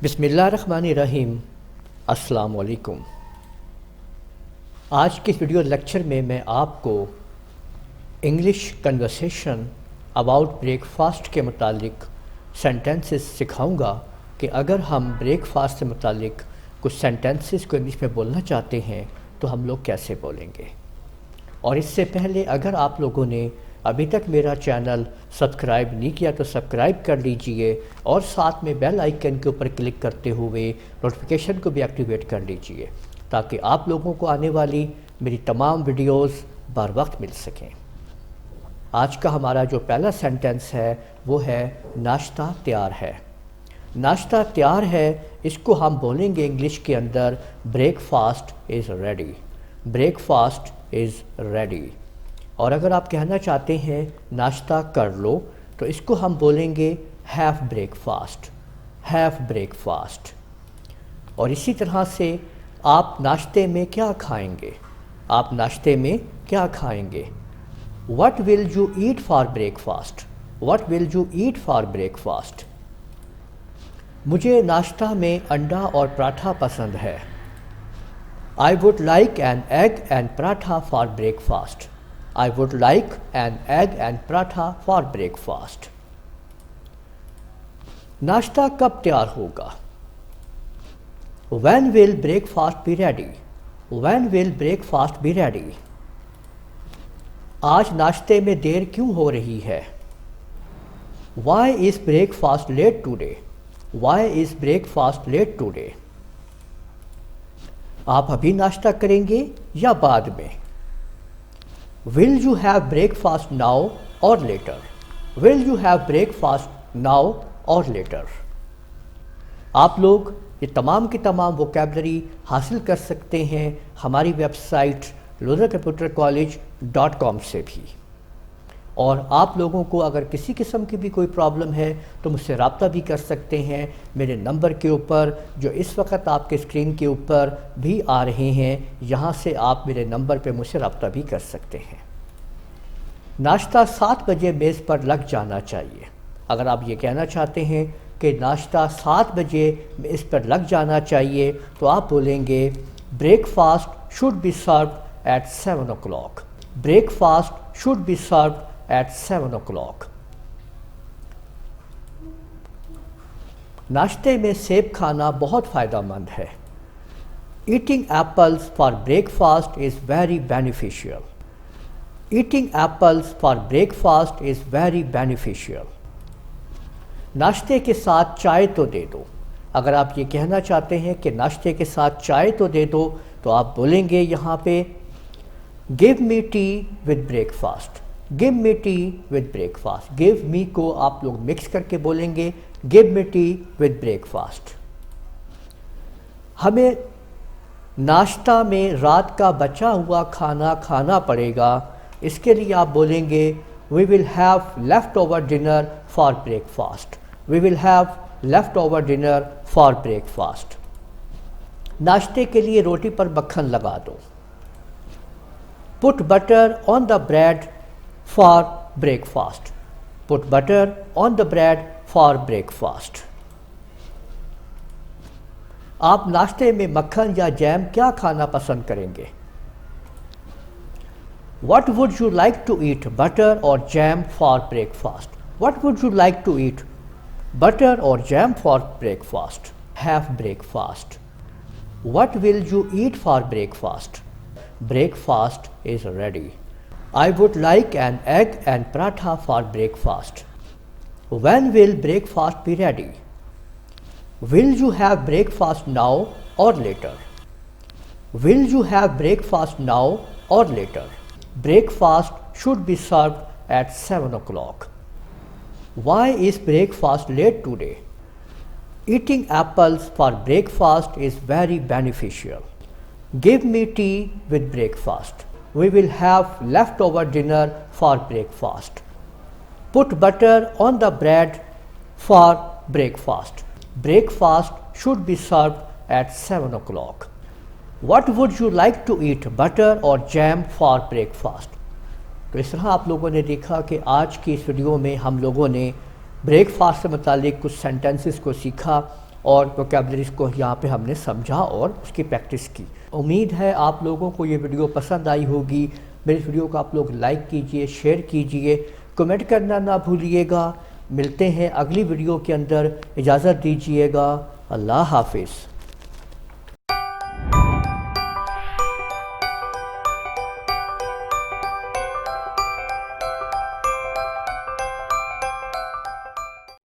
बिस्मिल्लाहिर्रहमानिर्रहीम। अस्सलाम वालेकुम। आज के इस वीडियो लेक्चर में मैं आपको इंग्लिश कन्वर्सेशन अबाउट ब्रेकफास्ट के मुतालिक सेंटेंसेस सिखाऊंगा कि अगर हम ब्रेकफास्ट से मुतालिक कुछ सेंटेंसेस को इंग्लिश में बोलना चाहते हैं तो हम लोग कैसे बोलेंगे। और इससे पहले अगर आप लोगों ने अभी तक मेरा चैनल सब्सक्राइब नहीं किया तो सब्सक्राइब कर लीजिए और साथ में बेल आइकन के ऊपर क्लिक करते हुए नोटिफिकेशन को भी एक्टिवेट कर लीजिए ताकि आप लोगों को आने वाली मेरी तमाम वीडियोस बर वक्त मिल सकें। आज का हमारा जो पहला सेंटेंस है वो है नाश्ता तैयार है। नाश्ता तैयार है, इसको हम बोलेंगे इंग्लिश के अंदर breakfast is ready. Breakfast is ready. और अगर आप कहना चाहते हैं नाश्ता कर लो तो इसको हम बोलेंगे हैव ब्रेकफास्ट। Have breakfast. और इसी तरह से आप नाश्ते में क्या खाएंगे, आप नाश्ते में क्या खाएंगे। What will you eat for breakfast. What will you eat for breakfast. मुझे नाश्ता में अंडा और पराठा पसंद है। I would like an egg and paratha for breakfast. I would like an egg and paratha for breakfast. नाश्ता कब तैयार होगा। When will breakfast be ready? When will breakfast be ready? आज नाश्ते में देर क्यों हो रही है। Why is breakfast late today? Why is breakfast late today? आप अभी नाश्ता करेंगे या बाद में। Will you have breakfast now or later? Will you have breakfast now or later? आप लोग ये तमाम की तमाम वोकैबलरी हासिल कर सकते हैं हमारी वेबसाइट losercomputercollege.com से भी। और आप लोगों को अगर किसी किस्म की भी कोई प्रॉब्लम है तो मुझसे रब्ता भी कर सकते हैं मेरे नंबर के ऊपर जो इस वक्त आपके स्क्रीन के ऊपर भी आ रहे हैं। यहाँ से आप मेरे नंबर पे मुझसे रब्ता भी कर सकते हैं। नाश्ता 7 बजे मेज़ पर लग जाना चाहिए। अगर आप ये कहना चाहते हैं कि नाश्ता 7 बजे मेज़ पर लग जाना चाहिए तो आप बोलेंगे breakfast should be served at 7 o'clock। Breakfast should be served at 7 o'clock। नाश्ते में सेब खाना बहुत फ़ायदेमंद है। Eating apples for breakfast is very beneficial। Eating apples for breakfast is very beneficial। नाश्ते के साथ चाय तो दे दो। अगर आप ये कहना चाहते हैं कि नाश्ते के साथ चाय तो दे दो तो आप बोलेंगे यहाँ पे Give me tea with breakfast। Give me T with breakfast. Give me को आप लोग मिक्स करके बोलेंगे give me T with breakfast. हमें नाश्ता में रात का बचा हुआ खाना खाना पड़ेगा, इसके लिए आप बोलेंगे we will have left over dinner for breakfast. We will have left over dinner for breakfast. नाश्ते के लिए रोटी पर मक्खन लगा दो। Put butter on the bread for breakfast। Put butter on the bread for breakfast। आप नाश्ते में मक्खन या जैम क्या खाना पसंद करेंगे। What would you like to eat, butter or jam for breakfast? What would you like to eat, butter or jam for breakfast? Have breakfast। What will you eat for breakfast? Breakfast is ready। I would like an egg and paratha for breakfast। When will breakfast be ready? Will you have breakfast now or later? Will you have breakfast now or later? Breakfast should be served at 7 o'clock। Why is breakfast late today? Eating apples for breakfast is very beneficial। Give me tea with breakfast। We will have leftover dinner for breakfast। Put butter on the bread for breakfast। Breakfast should be served at 7 o'clock। What would you like to eat, butter or jam for breakfast? तो इस तरह आप लोगों ने देखा कि आज की इस वीडियो में हम लोगों ने ब्रेकफास्ट से मुतालिक कुछ सेंटेंसेस को सीखा और वोकैबलरीज को यहाँ पे हमने समझा और उसकी प्रैक्टिस की। उम्मीद है आप लोगों को ये वीडियो पसंद आई होगी। मेरे वीडियो को आप लोग लाइक कीजिए, शेयर कीजिए, कमेंट करना ना भूलिएगा। मिलते हैं अगली वीडियो के अंदर, इजाज़त दीजिएगा। अल्लाह हाफिज़।